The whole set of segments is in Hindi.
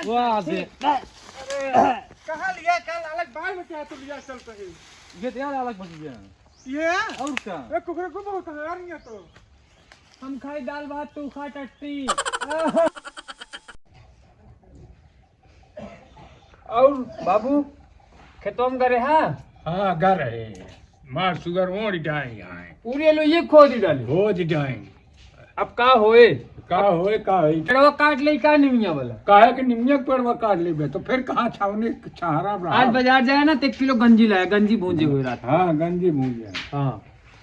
वाह से कहाँ लिया कल अलग बाहर में क्या तो लिया चल पे ये तो यार अलग बन गया ये और क्या ये कुकरे को बहुत कहा नहीं है तो हम खाए दाल भात तू खा टट्टी और बाबू खेतों में करे हाँ हाँ घर है मार शुगर वो डिटाएं यहाँ पूरे लो ये खोद डाले हो डिटाएं अब का होए का होए का है पेड़वा काट ले का निमिया वाला काहे के निम्न पेड़वा काट लेबे तो फिर कहाँ छावने छाहरा रहा आज बाजार जाए ना तो 1 किलो गंजी लाया गंजी भूंजे हुए रात हाँ गंजी भूंजे हाँ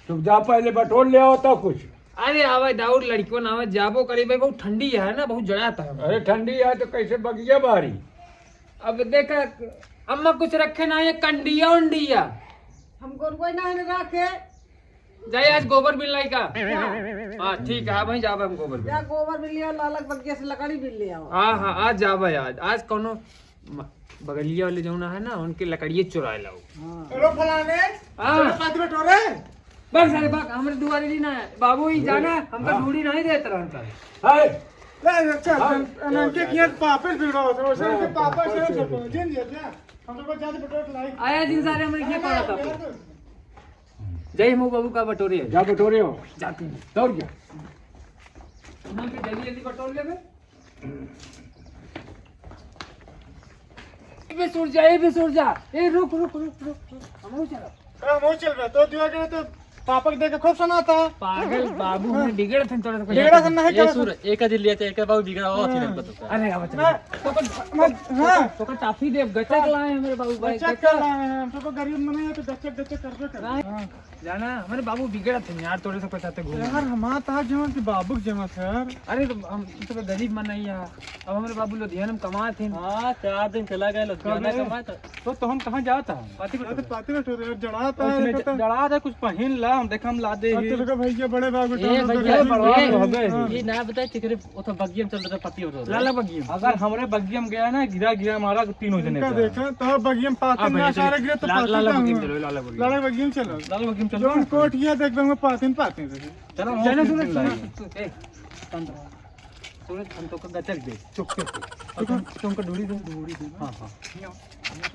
तो जा पहले बटोर ले आओ तो कुछ अरे आवाज दाऊद लड़कियों ना आवाज जाबो करे भाई बहुत ठंडी है ना बहुत जड़ाता है अरे ठंडी है तो कैसे बगिया बारी अब देखा अम्मा कुछ रखे ना ये कंडिया उंडिया हमको कोई ना रखे जाए आज गोबर बिल लाई का हाँ ठीक है भाई जाबे हम गोबर बिल या गोबर भी लिया लालक बगिया से लकड़ी भी ले आओ हाँ हाँ आज जाबे आज कोनो बगलिया वाले जो ना है ना उनके लकड़िए चुराए लाओ हेलो फलाने हाँ पाती बटोरे बस अरे बाक हमारे दुआरे नहीं ना है बाबू ही जाना हमको ढूंढी नहीं देता रहता है हाय ले अच्छा अनके किया पापे बिगड़ा होता है उसके पापा से छोटो जिन जा हम लोग ज्यादा बटोर लाई आया दिन सारे हमारे क्या पड़ा था जय मो बाबू का बटोरे है जा बटोरे हो जाती है दौड़ गया उन्होंने के जल्दी जल्दी बटोर ले बे सूर जा ए रुक हम चल चल रहा तो दिया गया तो पापा देख के खूब सुनाता पागल बाबू ने बिगड़ थे थोड़ा बिगड़ा से नहीं ये सुर एक दिन लिया था एक बाबू बिगड़ा हुआ थी हमको तो अरे अब तो का टाफी दे गचक लाए हमारे बाबू भाई चेक कर रहे हैं हम तो गरीब मने है तो गचक करबे कर जाना हमारे बाबू बिगड़ा थे यार थोड़े से पचाते घूम यार हमारा था जमा की बाबू जमा था यार अरे तो हम तो गरीब मन नहीं है अब हमारे बाबू लुधियाना में कमा थे हां 4 दिन चला गया लुधियाना कमा तो हम कहां जाता पाती बटोरे जड़ाता है जड़ा था कुछ पहन ला हम देखा हम ला दे तो भैया बड़े बाबू ए भैया बड़वा ये ना बताए तिकरे ओ तो बगियम चल रहा था पति हो रहा लाला बगियम अगर हमरे बगियम गया ना गिरा मारा तीनों जने का देखा तो बगियम पाती ना सारे गिरे तो लाला बगियम चलो लाला बगियम चलो लाला बगियम चलो जोन कोट ये देख बंगे पाती चलो जाने सुन ए सुन हम तो का गचक दे चुपके से तुमको ढूंढी दे हां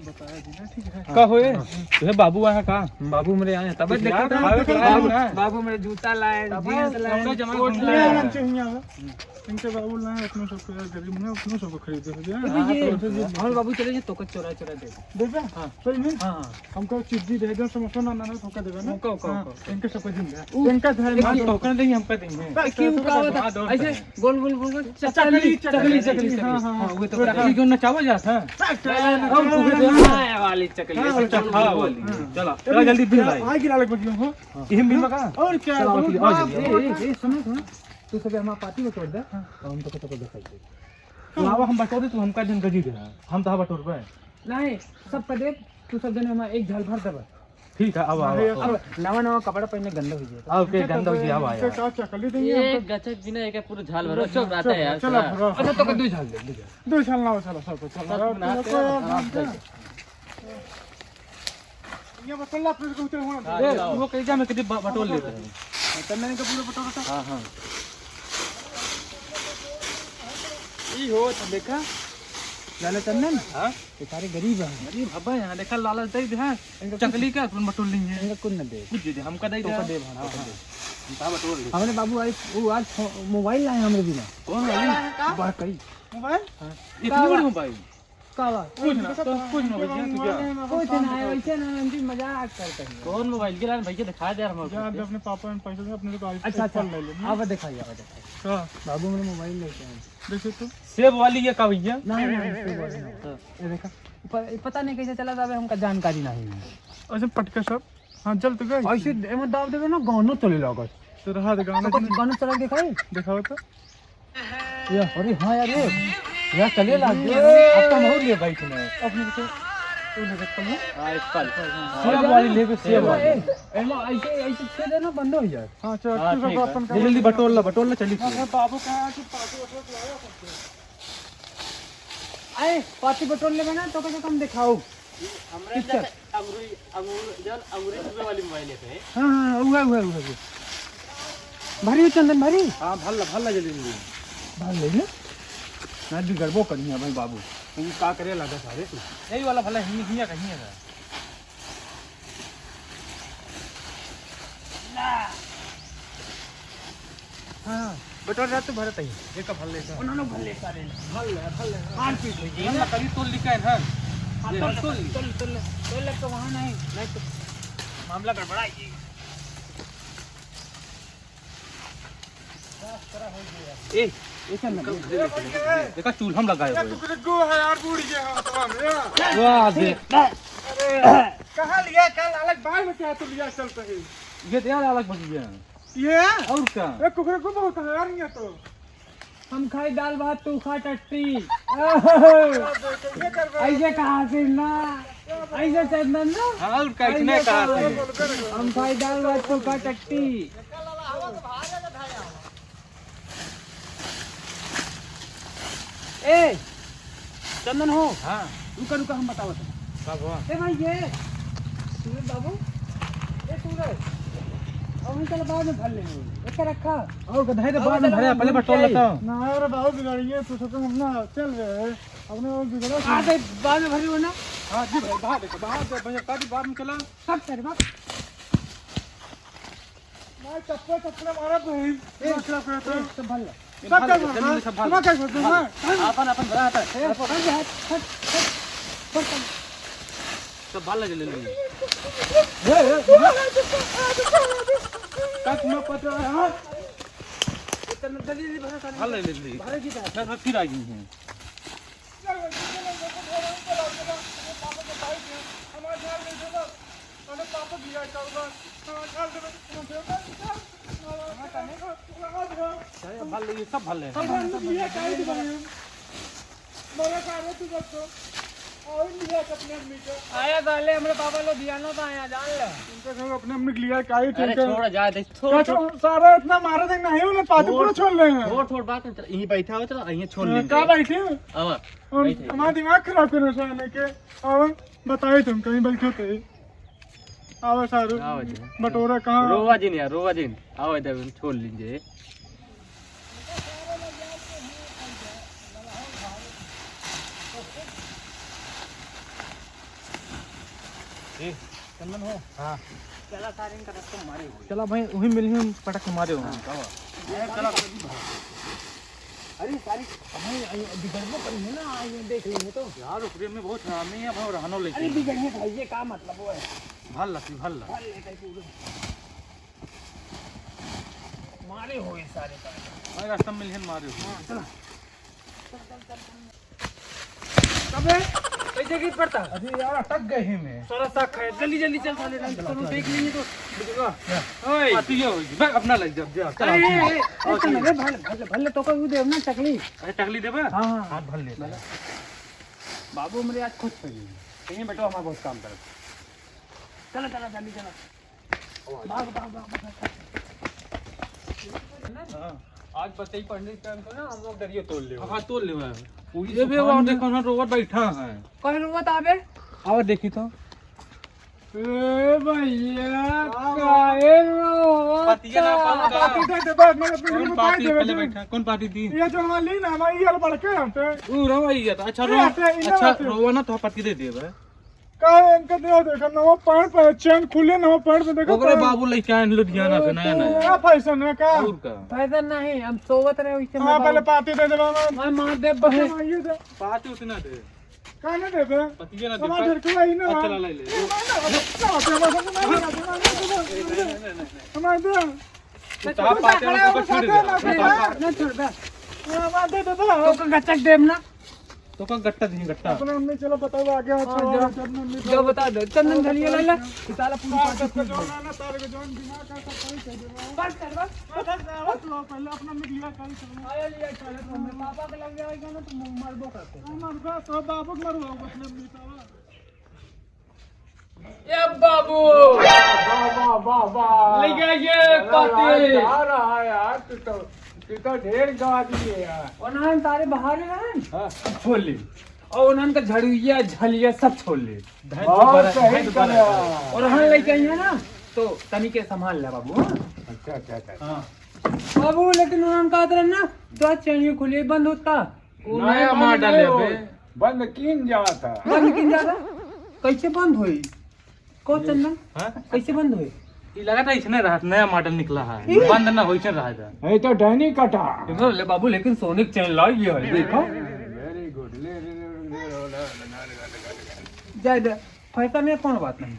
बताया जी ना ठीक है का होए तुहे बाबू आया का बाबू मेरे आए तब देखा बाबू मेरे जूता लाए जींस लाए कोट लाए इनके बाबू लाए अपने सब को गरीब ने अपने सब को खरीदे हो और बाबू चले जे तो चोरा दे देबे हां सही में हां हमको चिट्ठी दे दो समोसा ना ठोका देबे ना को इनके सब को देंगे इनका घर में टोकन देंगे हम पे देंगे क्यों का ऐसे गोल चकली हां वो तो चकली क्यों नचावा जाता है वाली चकली चलो जल्दी बिल लाई आ गिरा लग बगियो हो इहम बिल का और क्या ए सुनो तू सब हमारा पार्टी में छोड़ दे हम तो दिखाई दे लावा हम बटोर दे तू हमका जन गजी दे हम तो बटोर पे नहीं सब का देख तू सब जने हमारा एक झाल भर दे ठीक है अब नवा कपड़ा पहनने गंदा हो जाए अब के गंदा हो जाए अब आया क्या चकली देंगे ये गचक बिना एक पूरा झाल भरा चल रहा है यार चलो अच्छा तो दो झाल दे दो झाल ना चलो सब ये बतला फिर को उतर होना वो कहीं जा मैं कभी बटोर लेता हूं तन्ने का पूरा बटोर था हां ई हो तो देखा लाला चंदन हां ये सारे गरीब हब्बा यहां देखा लाला दे दे चकली का अपन बटोर लेंगे इनका कुछ न दे कुछ दे हमका दे दे हम ता बटोर ले हमने बाबू आज मोबाइल लाए हमरे बिना कौन वाली बात कही मोबाइल इतनी बड़ी मोबाइल कावा कुछ ना भैया तू क्या कुछ ना ऐसे ना हम भी मजाक करते हैं कौन मोबाइल के लान भैया दिखा दे यार जा अपने पापा ने पैसे दे अपने को अच्छा ले ले अब दिखाइए हां बाबू मेरे मोबाइल लेके आए देखो तो सेब वाली ये का भैया नहीं सेब वाली ये देखा पता नहीं कैसे चला जावे हमका जानकारी नहीं है अच्छा पटके सब हां जल तो गए ऐसे एमे दाब देबे ना गानो चले लागत तो रहा गानो चला दिखाई दिखाओ तो ये अरे हां यार ये चले लाग अब तो हो लिए बाइक में अपने को तो नजर पर हां कल सेब वाली लेके सेब वाली एमे ऐसे छे देना बंद हो जाए हां चल तू सब अपन का जल्दी बटोर ला चली बाबू कहां कि पार्टी बटोर लाया आए पार्टी बटोर लेबे ना तो कम दिखाओ हमरे अंगूरी वाली मोबाइल है हां हुआ भरी चंदन भरी हां भल्ला जल्दी भाल ले ना भी गड़बो करनी है भाई बाबू तू का करे लगा सारे तू यही वाला भला हिया कहीं है हाँ बटोर रात तो भरत ही एक भल ले उन्होंने भले सारे भल खान पीट ये ना करी तोल लिखा है ना तोल तो वहां नहीं तो मामला गड़बड़ा है ए ऐसा ना देखा चूल्हा हम लगाए हुए तू गो है यार बूढ़ी के हाथवा में वाह दे अरे कहां लिया कल अलग बाहर में क्या तू लिया चलते है ये तो यार अलग बन गया ये और क्या एक कुकरे को बहुत है यार ये तो हम खाई दाल भात तू खा टट्टी ये कर ऐसे कहा फिर ना ऐसे चंदन ना हाँ और क्या इसने कहा था हम खाई दाल भात तू खा टट्टी ए चंदन हो हाँ रुका रुका हम बताओ बाबू ए भाई ये सूरज बाबू ए सूरज और हम चल बाद में भर लेंगे एक रखा और गधाई तो बाद में भरे पहले बटोर लेता हूँ ना यार बाबू बिगाड़िए तो सोचो हम ना चल रहे अपने वो बिगड़ा आ दे बाद में भरी हो ना हाँ जी भाई बाहर देखो बाहर दे भैया काटी बाद में चला सब कर बाप मैं चप्पल चप्पल मारा भाई ये क्या करते हो सब भर ले सब कर तुम क्या करते हो अपन अपन भरा आता है पकड़ के हाथ फट सब बाल लगे ले ले तक न पता है हां इतना जल्दी भरा बाल ले ले भरे की तरह मैं फिर आ गई हूँ पापा दिया चल बाल ले सब बाल ले आया गाले हमरे पापा लो दिया ना था आया जान ले अपने हमने लिया क्या ही अरे ठीक छोड़ जा दे है सारा इतना मारा देख नहीं उन्हें पाती पूरा छोड़ ले हैं छोड़ बात चल यहीं बैठा हो चलो यहीं छोड़ लेंगे कहाँ बैठे हो अब हमारा दिमाग खराब करने से आने के अब बताए तुम कहीं बैठे थे आओ सारू आओ जी। बटोरा कहाँ रोवा जी नहीं रोवा जी आओ इधर छोड़ लीजिए चंदन हो हाँ चला सारे इनका रस्ता मारे हो चला भाई वही मिल ही पटक मारे हो चला अरे सारी भाई बिगड़ने पर है ना आइए देख लेंगे तो यार ऊपरे में बहुत हरामी है भाई रहनो अरे लेके बिगड़ने भाई ये क्या मतलब वो है भल लकी भल भर ले कहीं पूरे मारे हो ये सारे का भाई रास्ता में मिल मारे हो चला कब है कैसे गिर पड़ता अरे यार अटक गए ही में सारा साख है जल्दी जल्दी चल साले चलो देख लेंगे तो ओए पाती ये होगी भाई अपना लग जा चल अरे भले तो कोई दे ना चकली अरे टकली देबे हां हां हाथ भल ले बाबू मेरे आज खुश हो गई कहीं बैठो हमारा बहुत काम कर चलो चलो जल्दी चलो भाग भाग भाग आज बच्चे ही पढ़ने टाइम को ना हम लोग डरियो तोड़ ले हाँ तोड़ ले ये भी वो देखो ना रोबोट बैठा है कौन रोबोट आवे और देखी तो ए भैया काहे रो पतिया ना पाऊंगा। पाती दे दे बस मैं अपने कौन को पार्टी पाई पहले दे बैठा कौन पार्टी थी ये जो वाली ना हमारी ये बड़ के हटे ऊ रहो आई था अच्छा रो ये आते, इन्हें अच्छा आते। रोवा ना तो पति दे देबे काहे इनके दे देखो नवा पैंट पे चैन खुले नवा पैंट पे देखो ओकरे बाबू लेके आए लुधियाना से नया नया क्या फैशन है का और का फायदा नहीं हम सोवत रहे इसे हां पहले पाती दे दे मैं मार दे बहे ये दे पार्टी उतना दे का ना दे बे पतिया ना समाज दे घर के आई ना चला ले ले हमारे दे तो पार्टी वाला को छोड़ दे ना छोड़ बे हमारे दे दे तो का गच्चक देम ना तो का गट्टा दी गट्टा अपने मम्मी चलो बताओ आगे अच्छा जो बता दो चंदन धलिया ले ले साला पूरी पार्टी जो ना तारे को जोन दिमाग का सब सही कर दे बस कर बस पहले अपना निकलिया कल चलो आया लिया चले तो मेरे पापा के लग जाएगा ना तो मर दो करते मरबा तो बाबू मरवा अपने मिटावा ये बाबू वाह वाह वाह ले गया ये पार्टी आ रहा है यार तू तो ढेर गवा दिए यार उन्होंने तारे बाहर हैं हां छोड़ ली और उन्होंने का झड़ुइया झलिया सब छोड़ ली बहुत सही कर और हम लेके आई है ना तो तनिके संभाल ले बाबू हाँ? अच्छा अच्छा अच्छा बाबू लेकिन उन्होंने कहा था ना दो चैनियां खुली बंद होता नया मॉडल है बे। बंद किन जाता बंद किन ज्यादा कैसे बंद होई को चंदन हां कैसे बंद होई ई लगा था इसने रहा नया मॉडल निकला है बंद ना होई रहा था है तो डैनी कटा देखो ले बाबू लेकिन सोने के चैन लाई है देखो वेरी गुड जाय दे फायदा में कौन बात नहीं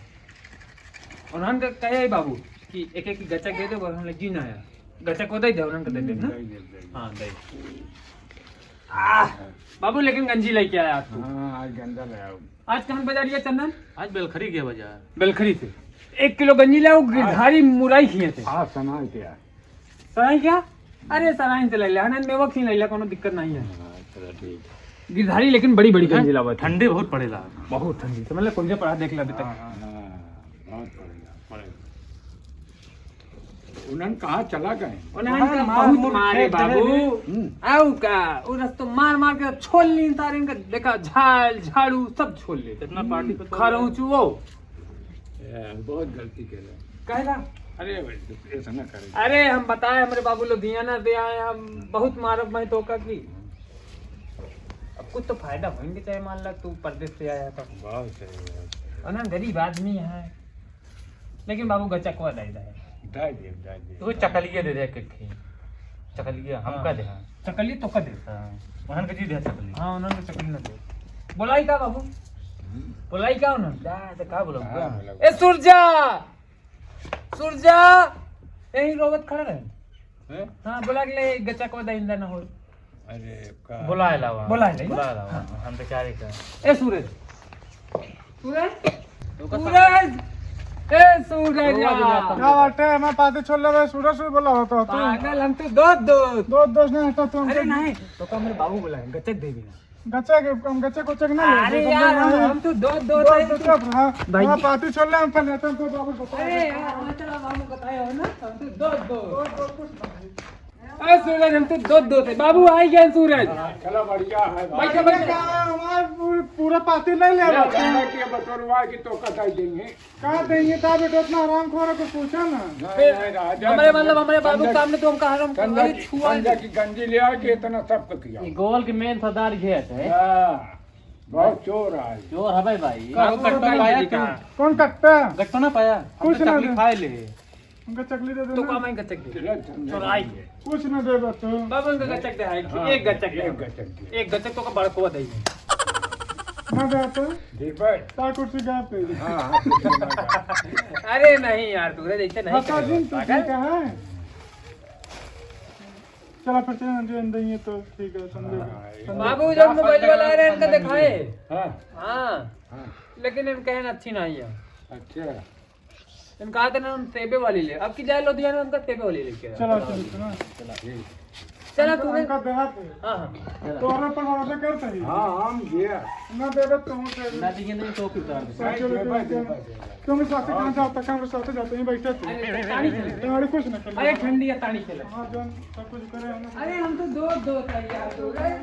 उन्हन का कहे बाबू कि एक एक गचक दे दे उन्हन जी ना है गचक को दे दे उन्हन का दे दे ना हां दे बाबू लेकिन गंजी लेके आया तू हाँ आज गंदा लाया आज कहां बाजार गया चंदन आज बेलखरी गया बाजार बेलखरी से 1 किलो गंजी लाओ गिरधारी मुराई खिए थे हाँ सुना क्या सराई क्या अरे सराई से ले ले हनन में वक्त ही ले ले कोनो दिक्कत नहीं है चलो ठीक गिरधारी लेकिन बड़ी बड़ी गंजी लावा ठंडे बहुत पड़ेला बहुत ठंडी तो मतलब कौन से पढ़ा देख ले अभी तक हाँ बहुत पड़ेगा उन्होंने कहा चला गए उन्हन का बहुत मारे बाबू आउ का उ रस्तो मार मार के छोड़ ली तारे इनका देखा झाल झाड़ू सब छोड़ ले कितना पार्टी पे खरौचू वो बहुत गलती करे कहला अरे ऐसा ना करे अरे हम बताए हमारे बाबू लुधियाना दे आए हम बहुत मारब मैं तो का की अब कुछ तो फायदा होंगे चाहे मान ला तू परदेश से आया तो बहुत सही और ना गरीब आदमी है लेकिन बाबू गचकवा दे दे दाई तो चकलिया दे दे के चकलिया हमका दे चकली तो का दे हां वहन के जी दे चकली हाँ उन्होंने चकली ना दे बोलाई का बाबू बोलाई का उन्होंने दा तो का बोलो ए सूरजा सूरजा यही रोबत खड़ा रहे हैं हाँ बोला के ले गचकवा दे इंदा ना हो अरे का बुलाए लावा बुलाए बुलाए लावा हम बेचारे का ए सूरज सूरज सूरज ए सूरज क्या बाटे मैं पाती छोड़ ले सूरज से बोला होता तू पागल हम तो दो दोस्त नहीं हटा तू अरे नहीं तो का मेरे बाबू बोला गचक दे देना गच्चे के हम गच्चे को चेक ना अरे यार हम तो दो भाई मैं पाती छोड़ ले हम पहले लेते हैं तो बाबू बता अरे यार मैं चला बाबू बताया हो ना हम तो दो ए सूरज हम तो दो थे बाबू आई गए सूरज चलो बढ़िया है भाई बैठो बैठो हमारे पूरा पाती नहीं ले रहा कहना कि बतौरवा की तो कटाई देंगे कहा देंगे था बेटा इतना आराम खोरा को पूछा ना नहीं राजा हमारे मतलब हमारे बाबू सामने तो हम कहा हम संजा अरे छुआ की गंजी ले आके इतना सब कुछ किया गोल के मेन सरदार घेत है हाँ, बहुत चोर है चोर हवे भाई बाबू कटवा पाया तू कौन कटता गट्टो ना पाया कुछ ना दे। खाए ले उनका चकली दे तो दे का मैं गचक दे चोर चोराई कुछ ना दे बच्चों बाबू उनका गचक दे है एक गचक दे एक गचक तो का बड़को दे ना दे तो ठीक है ता कुर्सी गा पे हाँ अरे नहीं यार सूरज ऐसे नहीं बता दिन तो ठीक है चला फिर से जो अंदर ही है तो ठीक है समझो बाबू जब मोबाइल वाला आ रहा है इनका दिखाए हाँ हाँ हाँ लेकिन इनका है अच्छी नहीं है अच्छा इनका आता ना हम सेबे वाली ले अब की जाए लुधियाना उनका सेबे वाली लेके आए। चलो चलो चला तू उनका देहात है हाँ हाँ तो और पर भरोसा करता ही हाँ हम गया ना दे दे तुम से ना दिखे नहीं तो की उतार दे तुम साथ कहां जाता कहां साथ जाते हैं बैठे थे अरे ताड़ी खेले तुम्हारे कुछ ना कर अरे ठंडी है ताड़ी खेले हां जान सब कुछ करे हम अरे हम तो दो तैयार हो गए